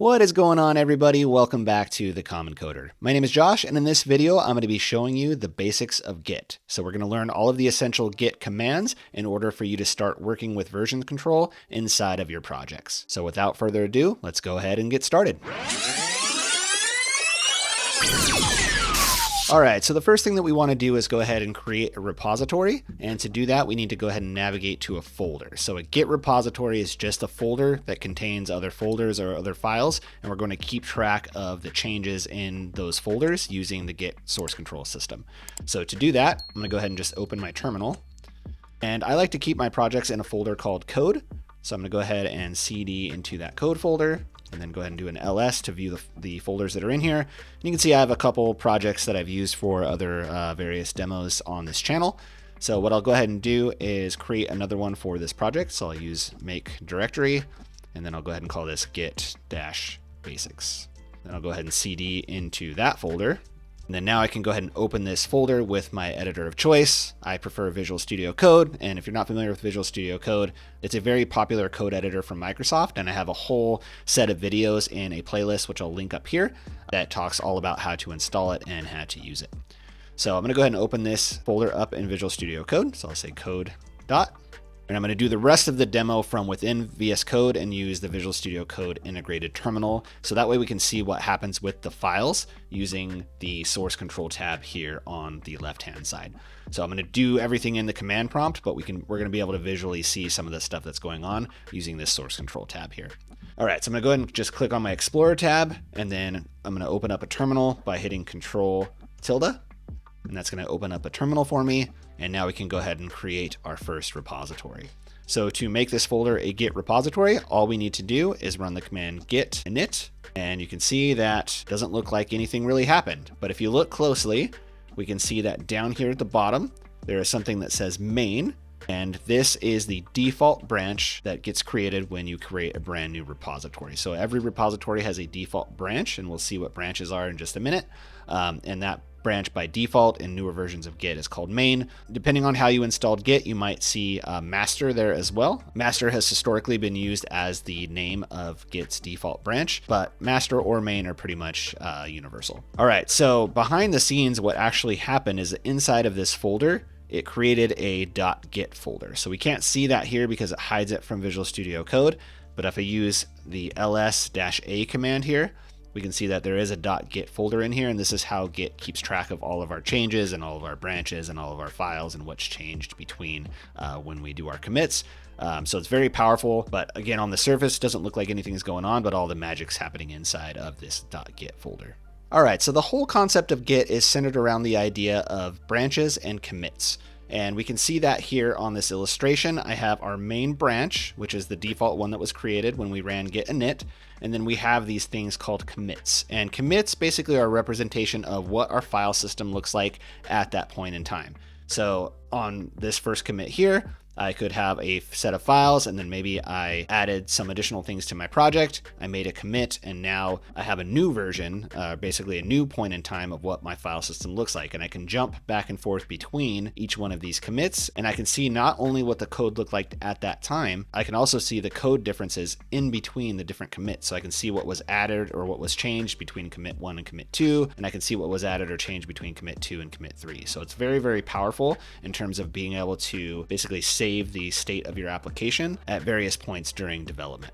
What is going on, everybody? Welcome back to The Common Coder. My name is Josh, and in this video, I'm going to be showing you the basics of Git. So we're going to learn all of the essential Git commands in order for you to start working with version control inside of your projects. So without further ado, let's go ahead and get started. All right, so the first thing that we want to do is go ahead and create a repository. And to do that, we need to go ahead and navigate to a folder. So a Git repository is just a folder that contains other folders or other files. And we're going to keep track of the changes in those folders using the Git source control system. So to do that, I'm going to go ahead and just open my terminal. And I like to keep my projects in a folder called code. So I'm going to go ahead and cd into that code folder, and then go ahead and do an ls to view the folders that are in here. And you can see I have a couple projects that I've used for other various demos on this channel. So what I'll go ahead and do is create another one for this project. So I'll use make directory, and then I'll go ahead and call this git-basics. Then I'll go ahead and cd into that folder. And then now I can go ahead and open this folder with my editor of choice. I prefer Visual Studio Code. And if you're not familiar with Visual Studio Code, it's a very popular code editor from Microsoft. And I have a whole set of videos in a playlist, which I'll link up here, that talks all about how to install it and how to use it. So I'm going to go ahead and open this folder up in Visual Studio Code. So I'll say code dot. And I'm going to do the rest of the demo from within VS Code and use the Visual Studio Code integrated terminal. So that way we can see what happens with the files using the source control tab here on the left-hand side. So I'm going to do everything in the command prompt, but we're going to be able to visually see some of the stuff that's going on using this source control tab here. All right, so I'm going to go ahead and just click on my Explorer tab, and then I'm going to open up a terminal by hitting Control tilde. And that's going to open up a terminal for me. And now we can go ahead and create our first repository. So to make this folder a Git repository, all we need to do is run the command git init. And you can see that doesn't look like anything really happened. But if you look closely, we can see that down here at the bottom, there is something that says main. And this is the default branch that gets created when you create a brand new repository. So every repository has a default branch, and we'll see what branches are in just a minute. And that branch by default in newer versions of Git is called main. Depending on how you installed Git, you might see master there as well. Master has historically been used as the name of Git's default branch, but master or main are pretty much universal. All right, so behind the scenes, what actually happened is that inside of this folder, it created a .git folder. So we can't see that here because it hides it from Visual Studio Code. But if I use the ls-a command here, we can see that there is a .git folder in here, and this is how Git keeps track of all of our changes and all of our branches and all of our files and what's changed between when we do our commits. So it's very powerful, but again, on the surface, doesn't look like anything is going on, but all the magic's happening inside of this .git folder. All right, so the whole concept of Git is centered around the idea of branches and commits. And we can see that here on this illustration. I have our main branch, which is the default one that was created when we ran git init. And then we have these things called commits. And commits basically are a representation of what our file system looks like at that point in time. So on this first commit here, I could have a set of files, and then maybe I added some additional things to my project. I made a commit, and now I have a new version, basically a new point in time of what my file system looks like. And I can jump back and forth between each one of these commits, and I can see not only what the code looked like at that time, I can also see the code differences in between the different commits. So I can see what was added or what was changed between commit 1 and commit 2, and I can see what was added or changed between commit 2 and commit 3. So it's very, very powerful in terms of being able to basically save the state of your application at various points during development.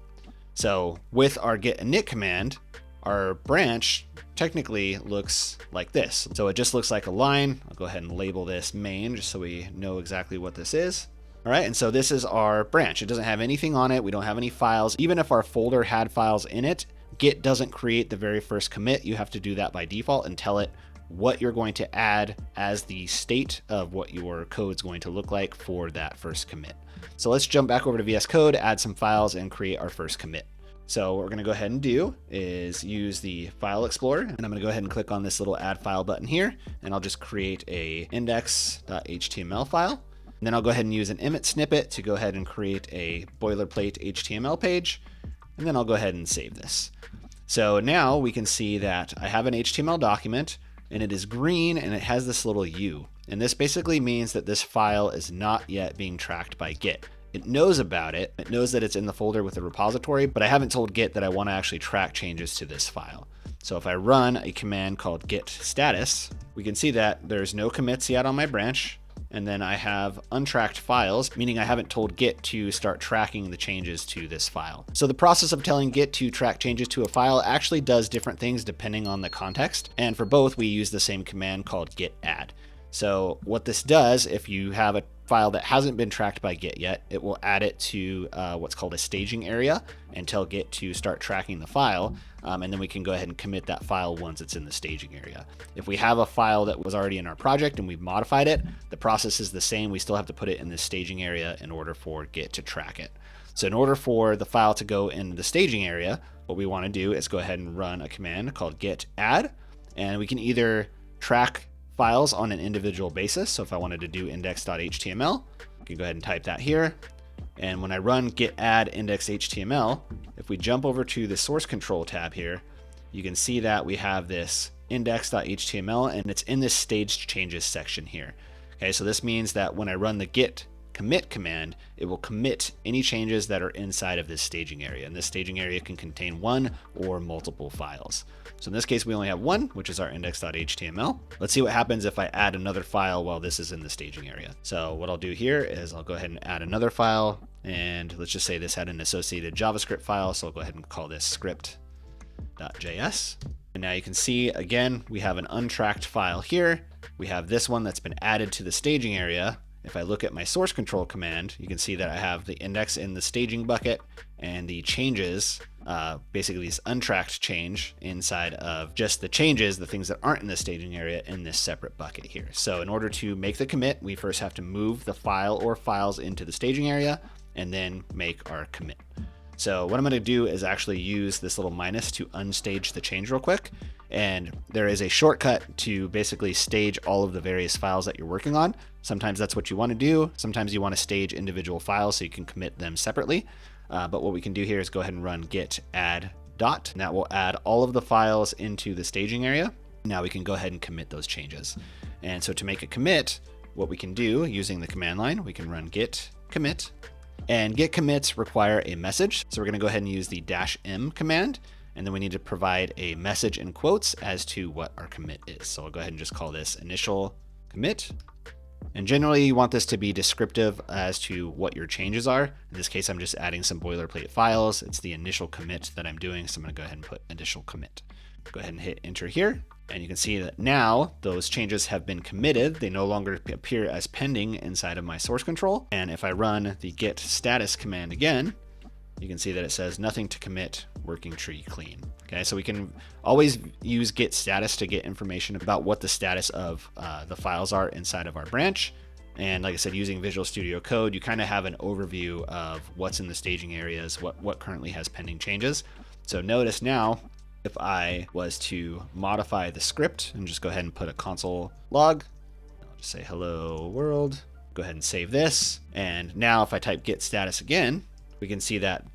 So with our git init command, our branch technically looks like this. So it just looks like a line. I'll go ahead and label this main just so we know exactly what this is. All right, and so this is our branch. It doesn't have anything on it. We don't have any files. Even if our folder had files in it, Git doesn't create the very first commit. You have to do that by default and tell it what you're going to add as the state of what your code's going to look like for that first commit. So let's jump back over to VS Code, add some files, and create our first commit. So what we're going to go ahead and do is use the File Explorer, and I'm going to go ahead and click on this little Add File button here, and I'll just create a index.html file. And then I'll go ahead and use an emmet snippet to go ahead and create a boilerplate HTML page, and then I'll go ahead and save this. So now we can see that I have an HTML document, and it is green, and it has this little U. And this basically means that this file is not yet being tracked by Git. it knows about it. It knows that it's in the folder with the repository, but I haven't told Git that I want to actually track changes to this file. So if I run a command called git status, we can see that there's no commits yet on my branch. And then I have untracked files, meaning I haven't told Git to start tracking the changes to this file. So the process of telling Git to track changes to a file actually does different things depending on the context. And for both, we use the same command called git add. So what this does, if you have a file that hasn't been tracked by Git yet, it will add it to what's called a staging area and tell Git to start tracking the file. And then we can go ahead and commit that file once it's in the staging area. If we have a file that was already in our project and we've modified it, the process is the same. We still have to put it in the staging area in order for Git to track it. So in order for the file to go in the staging area, what we want to do is go ahead and run a command called git add. And we can either track files on an individual basis. So if I wanted to do index.html, I can go ahead and type that here. And when I run git add index.html, if we jump over to the source control tab here, you can see that we have this index.html and it's in this staged changes section here. Okay, so this means that when I run the git commit command, it will commit any changes that are inside of this staging area. And this staging area can contain one or multiple files. So in this case, we only have one, which is our index.html. Let's see what happens if I add another file while this is in the staging area. So what I'll do here is I'll go ahead and add another file. And let's just say this had an associated JavaScript file. So I'll go ahead and call this script.js. And now you can see, again, we have an untracked file here. We have this one that's been added to the staging area. If I look at my source control command, you can see that I have the index in the staging bucket and the changes, basically this untracked change inside of just the changes, the things that aren't in the staging area in this separate bucket here. So in order to make the commit, we first have to move the file or files into the staging area and then make our commit. So what I'm going to do is actually use this little minus to unstage the change real quick. And there is a shortcut to basically stage all of the various files that you're working on. Sometimes that's what you want to do. Sometimes you want to stage individual files so you can commit them separately. But what we can do here is go ahead and run git add dot, and that will add all of the files into the staging area. Now we can go ahead and commit those changes. And so to make a commit, what we can do using the command line, we can run git commit. And git commits require a message. So we're going to go ahead and use the -m command. And then we need to provide a message in quotes as to what our commit is. So I'll go ahead and just call this initial commit. And generally you want this to be descriptive as to what your changes are. In this case, I'm just adding some boilerplate files. It's the initial commit that I'm doing. So I'm going to go ahead and put initial commit. Go ahead and hit enter here. And you can see that now those changes have been committed. They no longer appear as pending inside of my source control. And if I run the git status command again, you can see that it says nothing to commit, working tree clean. Okay, so we can always use git status to get information about what the status of the files are inside of our branch. And like I said, using Visual Studio Code, you kind of have an overview of what's in the staging areas, what currently has pending changes. So notice now, if I was to modify the script and just go ahead and put a console log, I'll just say hello world, go ahead and save this. And now if I type git status again, we can see that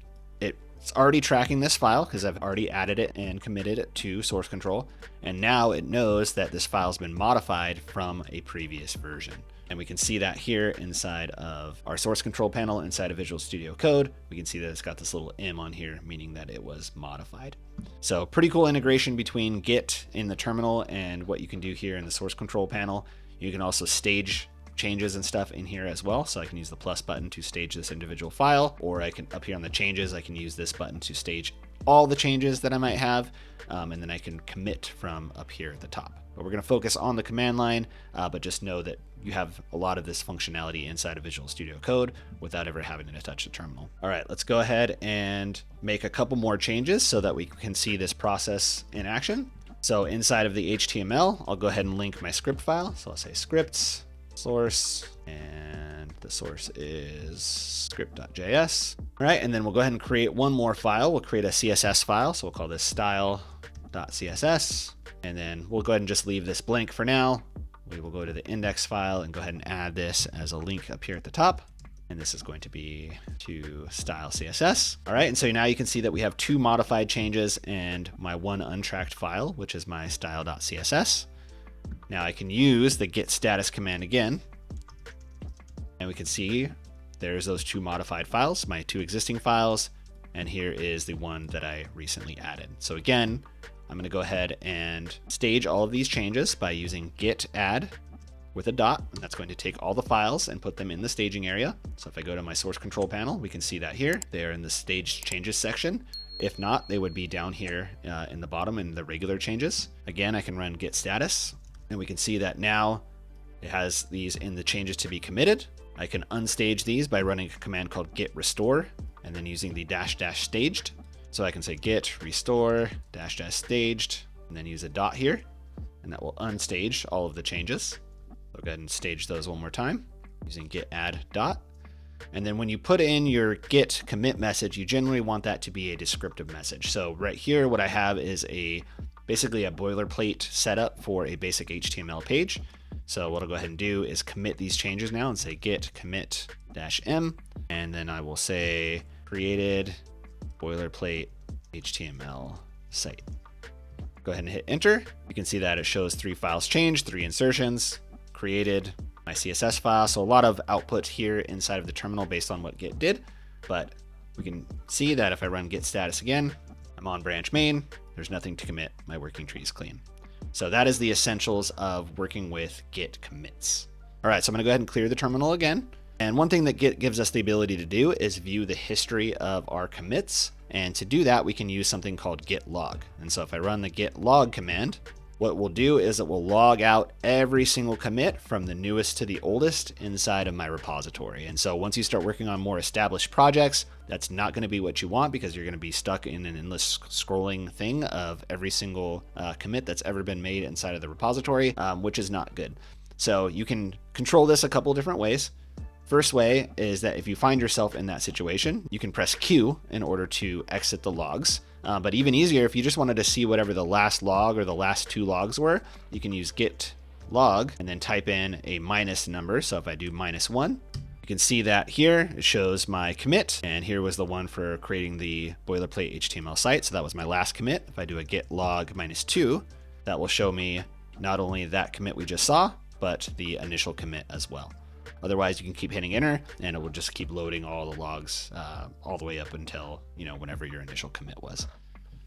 it's already tracking this file because I've already added it and committed it to source control. And now it knows that this file's been modified from a previous version. And we can see that here inside of our source control panel inside of Visual Studio Code. We can see that it's got this little M on here, meaning that it was modified. So pretty cool integration between Git in the terminal and what you can do here in the source control panel. You can also stage changes and stuff in here as well. So I can use the plus button to stage this individual file, or I can, up here on the changes, I can use this button to stage all the changes that I might have. And then I can commit from up here at the top. But we're going to focus on the command line, but just know that you have a lot of this functionality inside of Visual Studio Code without ever having to touch the terminal. All right, let's go ahead and make a couple more changes so that we can see this process in action. So inside of the HTML, I'll go ahead and link my script file. So I'll say scripts, source, and the source is script.js. All right, and then we'll go ahead and create one more file. We'll create a CSS file. So we'll call this style.css. And then we'll go ahead and just leave this blank for now. We will go to the index file and go ahead and add this as a link up here at the top. And this is going to be to style CSS. All right, and so now you can see that we have two modified changes and my one untracked file, which is my style.css. Now I can use the git status command again, and we can see there's those two modified files, my two existing files, and here is the one that I recently added. So again, I'm going to go ahead and stage all of these changes by using git add with a dot, and that's going to take all the files and put them in the staging area. So if I go to my source control panel, we can see that here, they're in the staged changes section. If not, they would be down here in the bottom in the regular changes. Again, I can run git status, and we can see that now it has these in the changes to be committed. I can unstage these by running a command called git restore, and then using the -- staged. So I can say git restore -- staged, and then use a dot here, and that will unstage all of the changes. So go ahead and stage those one more time using git add dot. And then when you put in your git commit message, you generally want that to be a descriptive message. So right here, what I have is basically a boilerplate setup for a basic HTML page. So what I'll go ahead and do is commit these changes now and say git commit -m, and then I will say created boilerplate HTML site. Go ahead and hit enter. You can see that it shows 3 files changed, 3 insertions, created my CSS file. So a lot of output here inside of the terminal based on what Git did, but we can see that if I run git status again, I'm on branch main, there's nothing to commit, my working tree is clean. So that is the essentials of working with Git commits. All right, so I'm gonna go ahead and clear the terminal again. And one thing that Git gives us the ability to do is view the history of our commits. And to do that, we can use something called git log. And so if I run the git log command, what we'll do is it will log out every single commit from the newest to the oldest inside of my repository. And so once you start working on more established projects, that's not going to be what you want, because you're going to be stuck in an endless scrolling thing of every single commit that's ever been made inside of the repository, which is not good. So you can control this a couple different ways. First way is that if you find yourself in that situation, you can press Q in order to exit the logs. But even easier, if you just wanted to see whatever the last log or the last 2 logs were, you can use git log and then type in a minus number. So if I do -1, you can see that here it shows my commit, and here was the one for creating the boilerplate HTML site. So that was my last commit. If I do a git log -2, that will show me not only that commit we just saw, but the initial commit as well. Otherwise, you can keep hitting enter, and it will just keep loading all the logs all the way up until, whenever your initial commit was.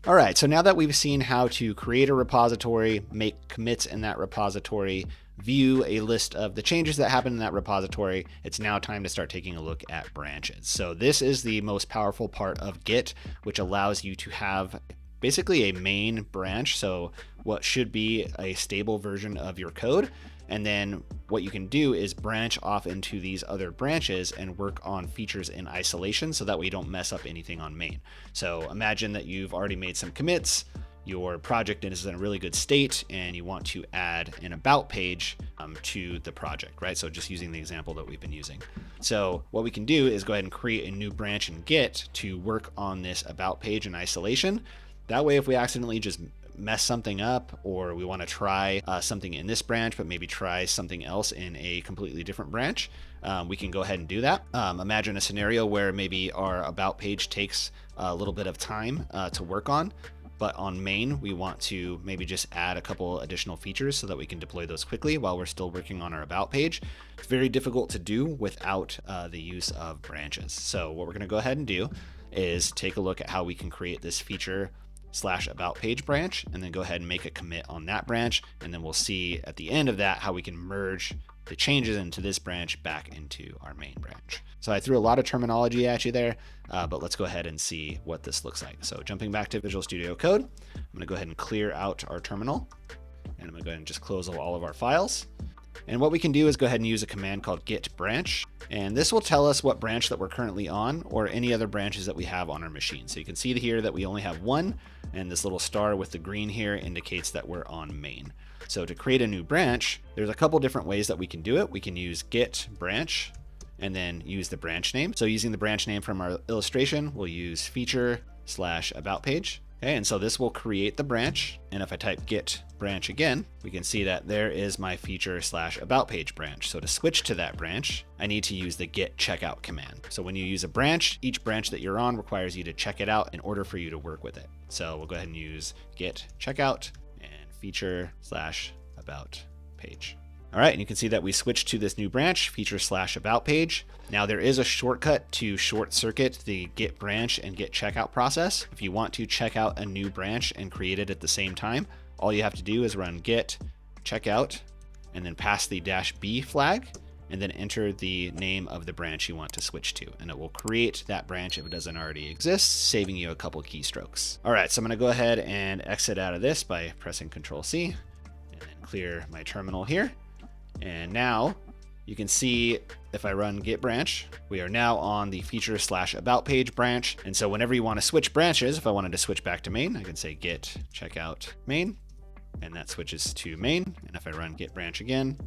All right, so now that we've seen how to create a repository, make commits in that repository, view a list of the changes that happen in that repository, it's now time to start taking a look at branches. So this is the most powerful part of Git, which allows you to have basically a main branch. So what should be a stable version of your code. And then what you can do is branch off into these other branches and work on features in isolation, so that way you don't mess up anything on main. So imagine that you've already made some commits, your project is in a really good state, and you want to add an about page to the project, right? So just using the example that we've been using. So what we can do is go ahead and create a new branch in Git to work on this about page in isolation. That way, if we accidentally just mess something up, or we want to try something in this branch, but maybe try something else in a completely different branch, we can go ahead and do that. Imagine a scenario where maybe our about page takes a little bit of time to work on, but on main, we want to maybe just add a couple additional features so that we can deploy those quickly while we're still working on our about page. It's very difficult to do without the use of branches. So what we're going to go ahead and do is take a look at how we can create this feature /about page branch, and then go ahead and make a commit on that branch. And then we'll see at the end of that how we can merge the changes into this branch back into our main branch. So I threw a lot of terminology at you there, but let's go ahead and see what this looks like. So jumping back to Visual Studio Code, I'm going to go ahead and clear out our terminal, and I'm going to go ahead and just close all of our files. And what we can do is go ahead and use a command called git branch. And this will tell us what branch that we're currently on, or any other branches that we have on our machine. So you can see here that we only have one, and this little star with the green here indicates that we're on main. So to create a new branch, there's a couple different ways that we can do it. We can use git branch and then use the branch name. So using the branch name from our illustration, we'll use feature /about page. Okay, and so this will create the branch. And if I type git branch again, we can see that there is my feature /about page branch. So to switch to that branch, I need to use the git checkout command. So when you use a branch, each branch that you're on requires you to check it out in order for you to work with it. So we'll go ahead and use git checkout and feature /about page. All right, and you can see that we switched to this new branch, feature/about page. Now there is a shortcut to short circuit the Git branch and Git checkout process. If you want to check out a new branch and create it at the same time, all you have to do is run git checkout and then pass the -b flag and then enter the name of the branch you want to switch to. And it will create that branch if it doesn't already exist, saving you a couple keystrokes. All right, so I'm gonna go ahead and exit out of this by pressing Control-C and then clear my terminal here. And now you can see if I run git branch, we are now on the feature/about page branch. And so whenever you want to switch branches, if I wanted to switch back to main, I can say git checkout main, and that switches to main. And if I run git branch again,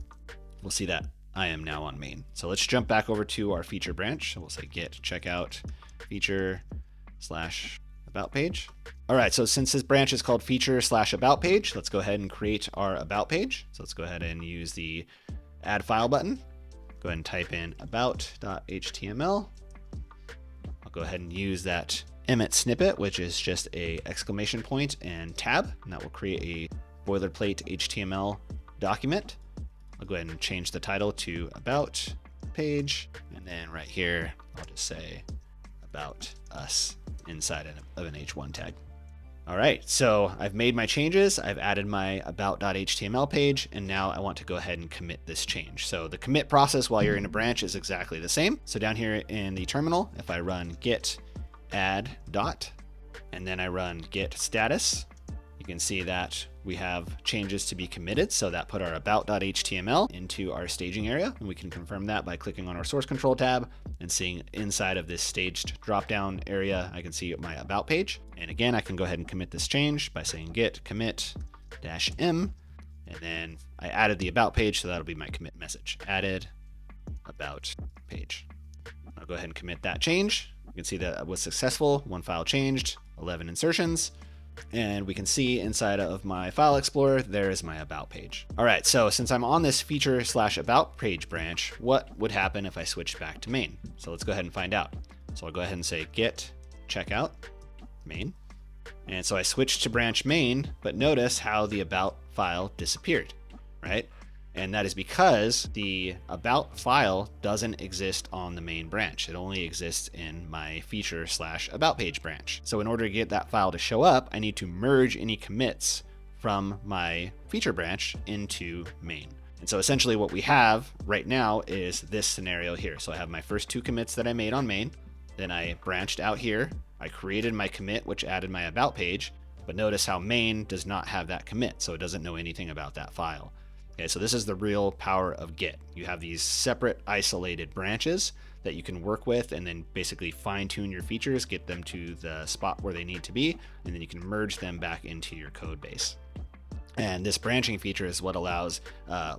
we'll see that I am now on main. So let's jump back over to our feature branch. So we'll say git checkout feature/about page. All right, so since this branch is called feature/about page, let's go ahead and create our about page. So let's go ahead and use the add file button. Go ahead and type in about.html. I'll go ahead and use that emit snippet, which is just a exclamation point and tab, and that will create a boilerplate HTML document. I'll go ahead and change the title to about page. And then right here, I'll just say about us inside of an H1 tag. All right, so I've made my changes. I've added my about.html page, and now I want to go ahead and commit this change. So the commit process while you're in a branch is exactly the same. So down here in the terminal, if I run git add dot, and then I run git status, you can see that we have changes to be committed. So that put our about.html into our staging area. And we can confirm that by clicking on our source control tab and seeing inside of this staged dropdown area, I can see my about page. And again, I can go ahead and commit this change by saying git commit -m. And then I added the about page, so that'll be my commit message. Added about page. I'll go ahead and commit that change. You can see that it was successful. One file changed, 11 insertions. And we can see inside of my file explorer, there is my about page. All right, so since I'm on this feature/about page branch, what would happen if I switched back to main? So let's go ahead and find out. So I'll go ahead and say git checkout main. And so I switched to branch main, but notice how the about file disappeared, right? And that is because the about file doesn't exist on the main branch. It only exists in my feature/about page branch. So in order to get that file to show up, I need to merge any commits from my feature branch into main. And so essentially what we have right now is this scenario here. So I have my first 2 commits that I made on main. Then I branched out here. I created my commit, which added my about page. But notice how main does not have that commit. So it doesn't know anything about that file. Okay, so this is the real power of Git. You have these separate isolated branches that you can work with and then basically fine tune your features, get them to the spot where they need to be, and then you can merge them back into your code base. And this branching feature is what allows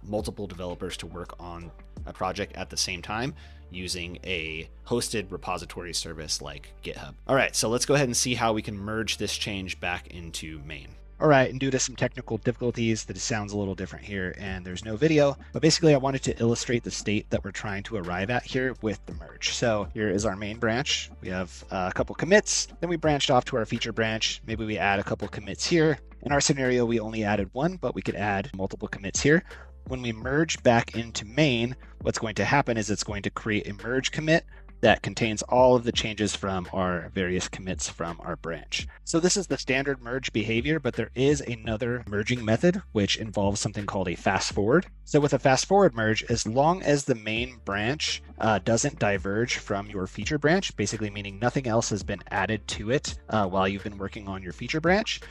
multiple developers to work on a project at the same time using a hosted repository service like GitHub. All right, so let's go ahead and see how we can merge this change back into main. All right, and due to some technical difficulties, that sounds a little different here and there's no video, but basically I wanted to illustrate the state that we're trying to arrive at here with the merge. So here is our main branch. We have a couple commits, then we branched off to our feature branch. Maybe we add a couple commits here. In our scenario, we only added 1, but we could add multiple commits here. When we merge back into main, what's going to happen is it's going to create a merge commit that contains all of the changes from our various commits from our branch. So this is the standard merge behavior, but there is another merging method which involves something called a fast forward. So with a fast forward merge, as long as the main branch doesn't diverge from your feature branch, basically meaning nothing else has been added to it while you've been working on your feature branch,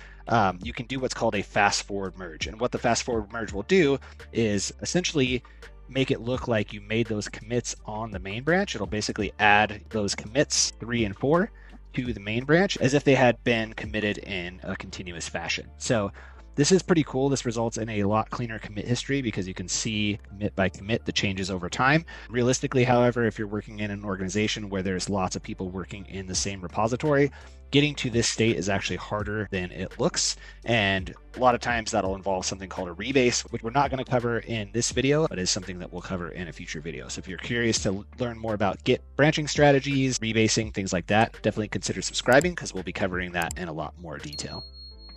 you can do what's called a fast forward merge. And what the fast forward merge will do is essentially make it look like you made those commits on the main branch. It'll basically add those commits 3 and 4 to the main branch as if they had been committed in a continuous fashion. So this is pretty cool. This results in a lot cleaner commit history because you can see commit by commit the changes over time. Realistically, however, if you're working in an organization where there's lots of people working in the same repository, getting to this state is actually harder than it looks. And a lot of times that'll involve something called a rebase, which we're not going to cover in this video, but is something that we'll cover in a future video. So if you're curious to learn more about Git branching strategies, rebasing, things like that, definitely consider subscribing because we'll be covering that in a lot more detail.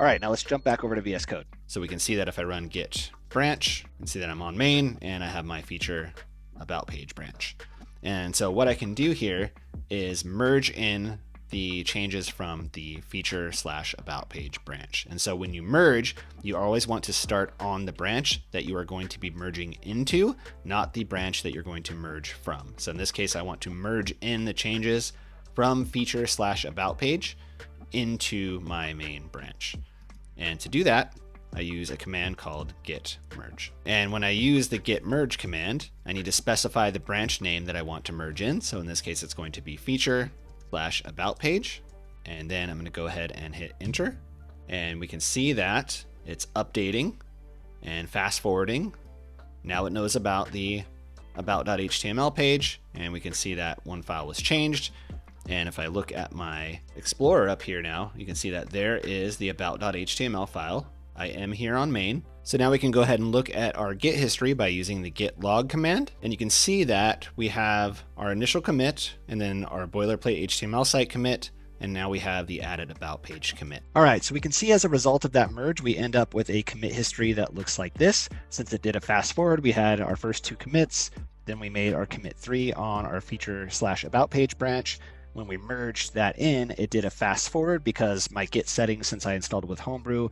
All right, now let's jump back over to VS Code. So we can see that if I run git branch. You can see that I'm on main and I have my feature about page branch. And so what I can do here is merge in the changes from the feature/about page branch. And so when you merge, you always want to start on the branch that you are going to be merging into, not the branch that you're going to merge from. So in this case, I want to merge in the changes from feature/about page into my main branch. And to do that, I use a command called git merge. And when I use the git merge command, I need to specify the branch name that I want to merge in. So in this case, it's going to be feature/about page. And then I'm going to go ahead and hit enter. And we can see that it's updating and fast forwarding. Now it knows about the about.html page, and we can see that one file was changed. And if I look at my Explorer up here now, you can see that there is the about.html file. I am here on main. So now we can go ahead and look at our Git history by using the git log command. And you can see that we have our initial commit and then our boilerplate HTML site commit. And now we have the added about page commit. All right, so we can see as a result of that merge, we end up with a commit history that looks like this. Since it did a fast forward, we had our first 2 commits. Then we made our commit 3 on our feature/about page branch. When we merged that in, it did a fast forward because my Git settings, since I installed it with Homebrew,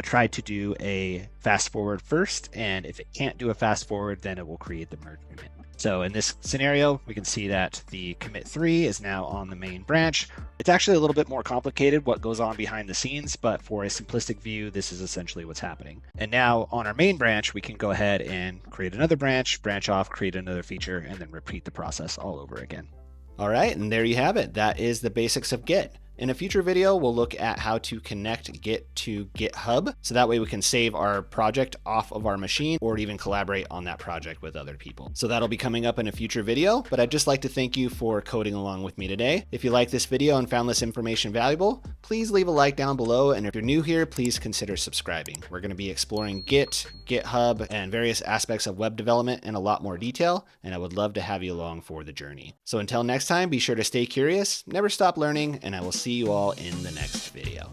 tried to do a fast forward first. And if it can't do a fast forward, then it will create the merge commit. So in this scenario, we can see that the commit 3 is now on the main branch. It's actually a little bit more complicated what goes on behind the scenes, but for a simplistic view, this is essentially what's happening. And now on our main branch, we can go ahead and create another branch off, create another feature, and then repeat the process all over again. All right, and there you have it. That is the basics of Git. In a future video, we'll look at how to connect Git to GitHub, so that way we can save our project off of our machine or even collaborate on that project with other people. So that'll be coming up in a future video, but I'd just like to thank you for coding along with me today. If you like this video and found this information valuable, please leave a like down below, and if you're new here, please consider subscribing. We're going to be exploring Git, GitHub, and various aspects of web development in a lot more detail, and I would love to have you along for the journey. So until next time, be sure to stay curious, never stop learning, and I will see you all in the next video.